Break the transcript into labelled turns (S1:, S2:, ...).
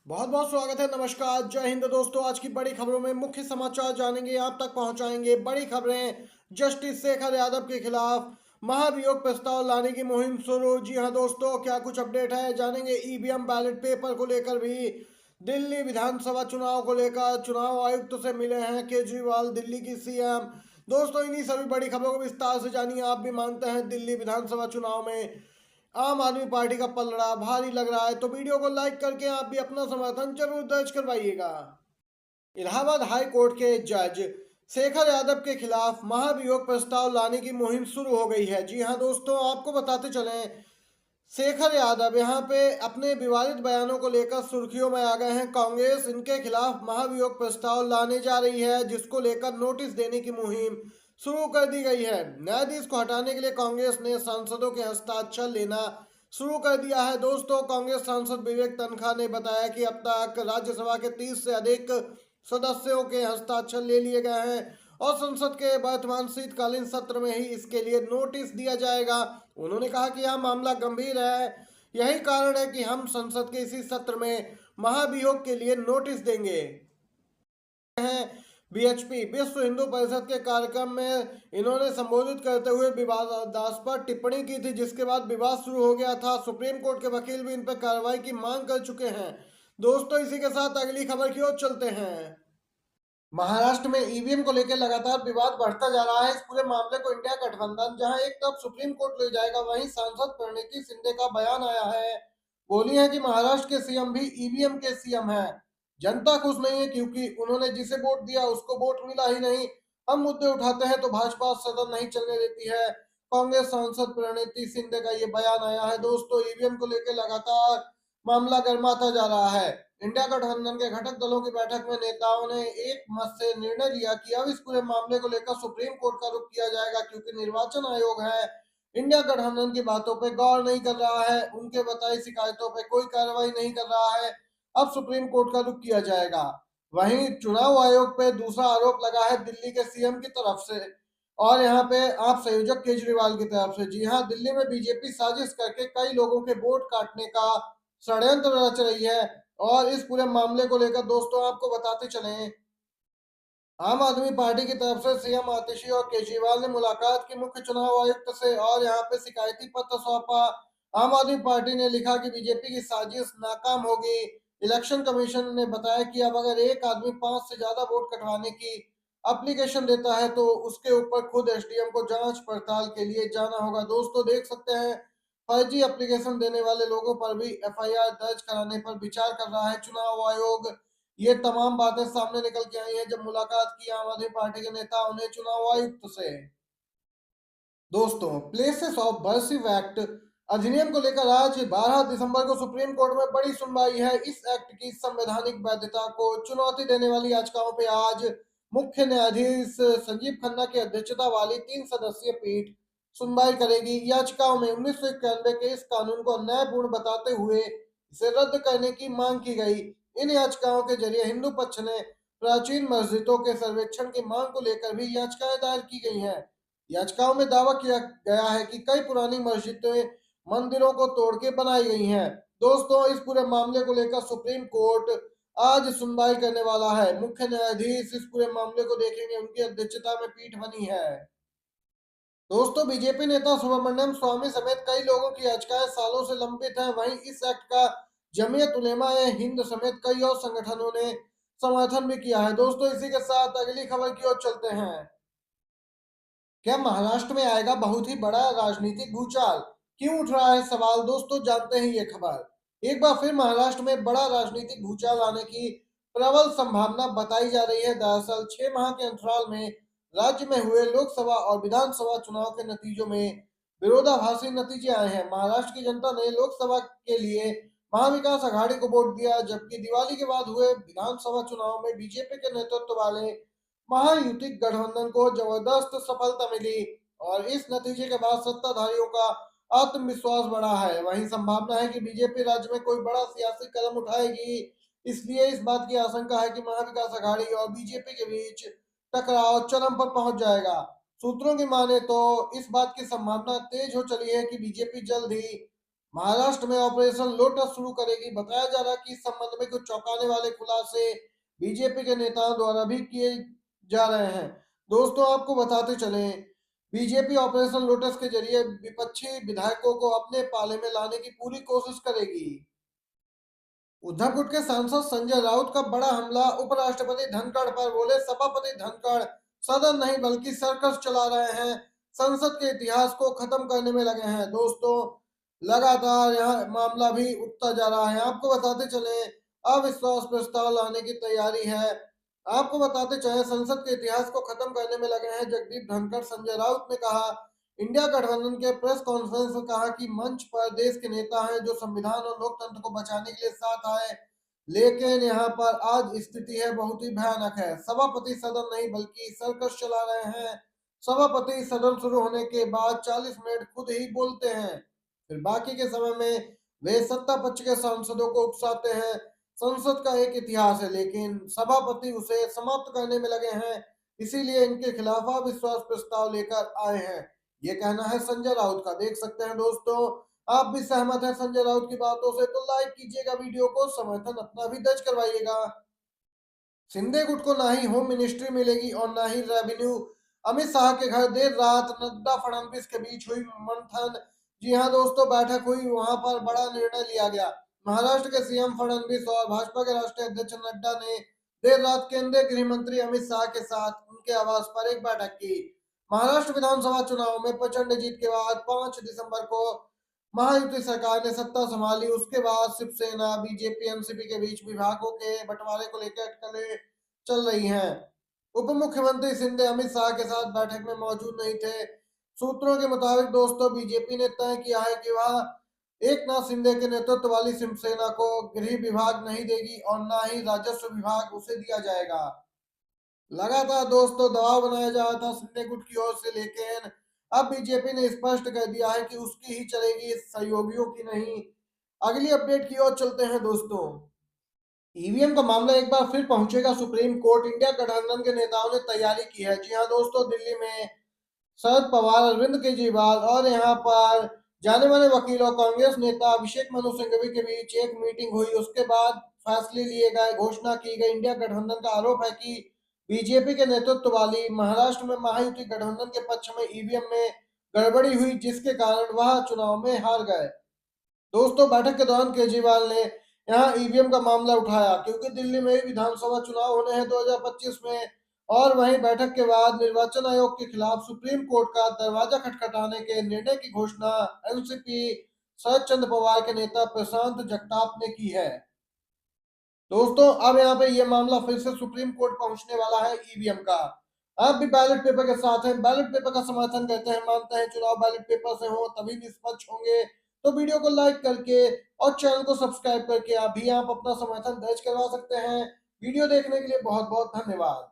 S1: बहुत बहुत स्वागत है। नमस्कार, जय हिंद दोस्तों। आज की बड़ी खबरों में मुख्य समाचार जानेंगे, आप तक पहुंचाएंगे बड़ी खबरें। जस्टिस शेखर यादव के खिलाफ महाभियोग प्रस्ताव लाने की मुहिम शुरू। जी हां दोस्तों, क्या कुछ अपडेट है जानेंगे। ईवीएम बैलेट पेपर को लेकर भी, दिल्ली विधानसभा चुनाव को लेकर चुनाव आयुक्त से मिले हैं केजरीवाल, दिल्ली की सीएम। दोस्तों, इन्हीं सभी बड़ी खबरों को विस्तार से जानिए। आप भी मानते हैं दिल्ली विधानसभा चुनाव में आम आदमी पार्टी का पलड़ा भारी लग रहा है, तो वीडियो को लाइक करके आप भी अपना समर्थन जरूर दर्ज करवाइएगा। इलाहाबाद हाई कोर्ट के जज शेखर यादव के खिलाफ महाभियोग प्रस्ताव लाने की मुहिम शुरू हो गई है। जी हां दोस्तों, आपको बताते चलें, शेखर यादव यहां पे अपने विवादित बयानों को लेकर सुर्खियों में आ गए हैं। कांग्रेस इनके खिलाफ महाभियोग प्रस्ताव लाने जा रही है, जिसको लेकर नोटिस देने की मुहिम शुरू कर दी गई है। न्यायाधीश को हटाने के लिए कांग्रेस ने सांसदों के हस्ताक्षर लेना शुरू कर दिया है। दोस्तों, कांग्रेस सांसद विवेक तनखा ने बताया कि अब तक राज्यसभा के 30 से अधिक सदस्यों के हस्ताक्षर ले लिए गए हैं और संसद के वर्तमान शीतकालीन सत्र में ही इसके लिए नोटिस दिया जाएगा। उन्होंने कहा कि यह मामला गंभीर है, यही कारण है कि हम संसद के इसी सत्र में महाभियोग के लिए नोटिस देंगे। बीएचपी विश्व हिंदू परिषद के कार्यक्रम में इन्होंने संबोधित करते हुए विवादास्पद टिप्पणी की थी, जिसके बाद विवाद शुरू हो गया था। सुप्रीम कोर्ट के वकील भी इन पर कार्रवाई की मांग कर चुके हैं। दोस्तों, इसी के साथ अगली खबर की ओर चलते हैं। महाराष्ट्र में ईवीएम को लेकर लगातार विवाद बढ़ता जा रहा है। इस पूरे मामले को इंडिया गठबंधन जहां एक तरफ सुप्रीम कोर्ट ले जाएगा, वहीं सांसद प्रणीति शिंदे का बयान आया है। बोली है कि महाराष्ट्र के सीएम भी ईवीएम के सीएम हैं। जनता खुश नहीं है क्योंकि उन्होंने जिसे वोट दिया उसको वोट मिला ही नहीं। हम मुद्दे उठाते हैं तो भाजपा सदन नहीं चलने देती है। कांग्रेस सांसद प्रणीति शिंदे का ये बयान आया है। दोस्तों, ईवीएम को लेकर लगातार मामला गर्माता जा रहा है। इंडिया गठबंधन के घटक दलों की बैठक में नेताओं ने एक मत से निर्णय लिया कि अब इस पूरे मामले को लेकर सुप्रीम कोर्ट का रुख किया जाएगा, क्योंकि निर्वाचन आयोग है इंडिया गठबंधन की बातों पे गौर नहीं कर रहा है, उनके बताई शिकायतों पे कोई कार्रवाई नहीं कर रहा है। अब सुप्रीम कोर्ट का रुख किया जाएगा। वहीं चुनाव आयोग पे दूसरा आरोप लगा है दिल्ली के सीएम की तरफ से और यहाँ पे आप संयोजक केजरीवाल की तरफ से। जी हाँ, दिल्ली में बीजेपी साजिश करके कई लोगों के वोट काटने का षड्यंत्र रच रही है। और इस पूरे मामले को लेकर दोस्तों आपको बताते चलें, आम आदमी पार्टी की तरफ से सीएम आतिशी और केजरीवाल ने मुलाकात की मुख्य चुनाव आयुक्त से और यहाँ पे शिकायती पत्र सौंपा। आम आदमी पार्टी ने लिखा कि बीजेपी की साजिश नाकाम होगी। इलेक्शन कमीशन ने बताया कि अब अगर एक आदमी 5 से ज्यादा वोट कटवाने की एप्लीकेशन देता है तो उसके ऊपर खुद एसडीएम को जांच पड़ताल के लिए जाना होगा। दोस्तों, देख सकते हैं, फर्जी एप्लीकेशन देने वाले लोगों पर भी एफआईआर दर्ज कराने पर विचार कर रहा है चुनाव आयोग। ये तमाम बातें सामने निकल के आई हैं जब मुलाकात की आम आदमी पार्टी के नेताओं ने चुनाव आयुक्त से। दोस्तों, प्लेसेस ऑफ वर्शिप एक्ट अधिनियम को लेकर आज 12 दिसंबर को सुप्रीम कोर्ट में बड़ी सुनवाई है। इस एक्ट की संवैधानिक वैधता को चुनौती देने वाली याचिकाओं पे आज मुख्य न्यायाधीश संजीव खन्ना की अध्यक्षता वाली 3 सदस्यीय पीठ सुनवाई करेगी। याचिकाओं में 1991 के इस कानून को अन्यायपूर्ण बताते हुए इसे रद्द करने की मांग की गई। इन याचिकाओं के जरिए हिंदू पक्ष ने प्राचीन मस्जिदों के सर्वेक्षण की मांग को लेकर भी याचिकाएं दायर की गई हैं। याचिकाओं में दावा किया गया है कि कई पुरानी मस्जिदें मंदिरों को तोड़ के बनाई गई हैं। दोस्तों, इस पूरे मामले को लेकर सुप्रीम कोर्ट आज सुनवाई करने वाला है। मुख्य न्यायाधीश इस पूरे मामले को देखेंगे, उनकी अध्यक्षता में पीठ बनी है। दोस्तों, बीजेपी नेता सुब्रमण्यम स्वामी समेत कई लोगों की याचिकाएं सालों से लंबित हैं। वहीं इस एक्ट का जमीयत उलेमा ए हिंद समेत कई और संगठनों ने समर्थन भी किया है। दोस्तों, इसी के साथ अगली खबर की ओर चलते हैं। क्या महाराष्ट्र में आएगा बहुत ही बड़ा राजनीतिक भूचाल? क्यों उठ रहा है सवाल? दोस्तों, जानते हैं ये खबर। एक बार फिर महाराष्ट्र में बड़ा राजनीतिक भूचाल आने की प्रबल संभावना बताई जा रही है। दरअसल 6 माह के अंतराल में राज्य में हुए लोकसभा और विधानसभा चुनाव के नतीजों में विरोधाभासी नतीजे आए हैं। महाराष्ट्र की जनता ने लोकसभा के लिए महाविकास आघाड़ी को वोट दिया, जबकि दिवाली के बाद हुए विधानसभा चुनाव में बीजेपी के नेतृत्व वाले महायुति गठबंधन को जबरदस्त सफलता मिली और इस नतीजे के बाद सत्ताधारियों का आत्मविश्वास बढ़ा है। वहीं संभावना है कि बीजेपी राज्य में कोई बड़ा सियासी कदम उठाएगी। इसलिए इस बात की आशंका है कि महाविकास आघाड़ी और बीजेपी के बीच टकराव चरम पर पहुंच जाएगा। सूत्रों की माने तो इस बात की संभावना तेज हो चली है कि बीजेपी जल्द ही महाराष्ट्र में ऑपरेशन लोटस शुरू करेगी। बताया जा रहा है कि इस संबंध में कुछ चौंकाने वाले खुलासे बीजेपी के नेताओं द्वारा भी किए जा रहे हैं। दोस्तों आपको बताते चलें, बीजेपी ऑपरेशन लोटस के जरिए विपक्षी विधायकों को अपने पाले में लाने की पूरी कोशिश करेगी। उद्धव गुट के सांसद संजय राउत का बड़ा हमला। उपराष्ट्रपति धनखड़ पर बोले सभापति धनखड़ सदन नहीं बल्कि सर्कस चला रहे हैं, संसद के इतिहास को खत्म करने में लगे हैं। दोस्तों लगातार यह मामला भी उठता जा रहा है। आपको बताते चले अविश्वास प्रस्ताव लाने की तैयारी है। आपको बताते चले संसद के इतिहास को खत्म करने में लगे हैं जगदीप धनखड़। संजय राउत ने कहा इंडिया गठबंधन के प्रेस कॉन्फ्रेंस में कहा कि मंच पर देश के नेता हैं जो संविधान और लोकतंत्र को बचाने के लिए साथ आए, लेकिन यहाँ पर आज स्थिति है बहुत ही भयानक है। सभापति सदन नहीं बल्कि सर्कस चला रहे हैं। सभापति सदन शुरू होने के बाद 40 मिनट खुद ही बोलते हैं, फिर बाकी के समय में वे सत्ता पक्ष के सांसदों को उकसाते हैं। संसद का एक इतिहास है लेकिन सभापति उसे समाप्त करने में लगे हैं, इसीलिए इनके खिलाफ अविश्वास प्रस्ताव लेकर आए हैं। ये कहना है संजय राउत का। देख सकते हैं दोस्तों, आप भी सहमत हैं संजय राउत की बातों से तो लाइक कीजिएगा वीडियो को, समर्थन अपना भी दर्ज करवाइएगा। शिंदे गुट को ना ही होम मिनिस्ट्री मिलेगी और ना ही रेवेन्यू। अमित शाह के घर देर रात नड्डा फडणवीस के बीच हुई मंथन। जी हाँ दोस्तों, बैठक हुई, वहां पर बड़ा निर्णय लिया गया। महाराष्ट्र के सीएम फडणवीस और भाजपा के राष्ट्रीय अध्यक्ष नड्डा ने देर रात केंद्रीय गृह मंत्री अमित शाह के साथ उनके आवास पर एक बैठक की। महाराष्ट्र विधानसभा चुनाव में प्रचंड जीत के बाद 5 दिसंबर को महायुति सरकार ने सत्ता संभाली। उसके बाद शिवसेना बीजेपी एनसीपी के बीच विभागों के बंटवारे को लेकर अटकलें चल रही हैं। उप मुख्यमंत्री शिंदे अमित शाह के साथ बैठक में मौजूद नहीं थे। सूत्रों के मुताबिक दोस्तों बीजेपी ने तय किया है कि वह एकनाथ शिंदे के नेतृत्व वाली शिवसेना को गृह विभाग नहीं देगी और न ही राजस्व विभाग उसे दिया जाएगा। लगातार दोस्तों दबाव बनाया जा रहा था शिंदे गुट की ओर से, लेकिन अब बीजेपी ने स्पष्ट कर दिया है कि उसकी ही चलेगी, सहयोगियों की नहीं। अगली अपडेट की ओर चलते हैं दोस्तों। ईवीएम का मामला एक बार फिर पहुंचेगा सुप्रीम कोर्ट। इंडिया गठबंधन के नेताओं ने तैयारी की है। जी हाँ दोस्तों, दिल्ली में शरद पवार, अरविंद केजरीवाल और यहाँ पर जाने माने वकील और कांग्रेस नेता अभिषेक मनु सिंघवी के बीच एक मीटिंग हुई। उसके बाद फैसले लिए गए, घोषणा की गई। इंडिया गठबंधन का आरोप है कि बीजेपी के नेतृत्व वाली महाराष्ट्र में महायुति गठबंधन के पक्ष में ईवीएम में गड़बड़ी हुई, जिसके कारण वह चुनाव में हार गए। दोस्तों बैठक के दौरान केजरीवाल ने यहाँ ईवीएम का मामला उठाया क्योंकि दिल्ली में विधानसभा चुनाव होने हैं 2025 में, और वहीं बैठक के बाद निर्वाचन आयोग के खिलाफ सुप्रीम कोर्ट का दरवाजा खटखटाने के निर्णय की घोषणा एनसीपी शरद चंद्र पवार के नेता प्रशांत जगताप ने की है। दोस्तों अब यहाँ पे ये मामला फिर से सुप्रीम कोर्ट पहुंचने वाला है ईवीएम का। आप भी बैलेट पेपर के साथ हैं, बैलेट पेपर का समर्थन करते हैं, मानते हैं चुनाव बैलेट पेपर से हो तभी निष्पक्ष होंगे, तो वीडियो को लाइक करके और चैनल को सब्सक्राइब करके आप अपना समर्थन दर्ज करवा सकते हैं। वीडियो देखने के लिए बहुत बहुत धन्यवाद।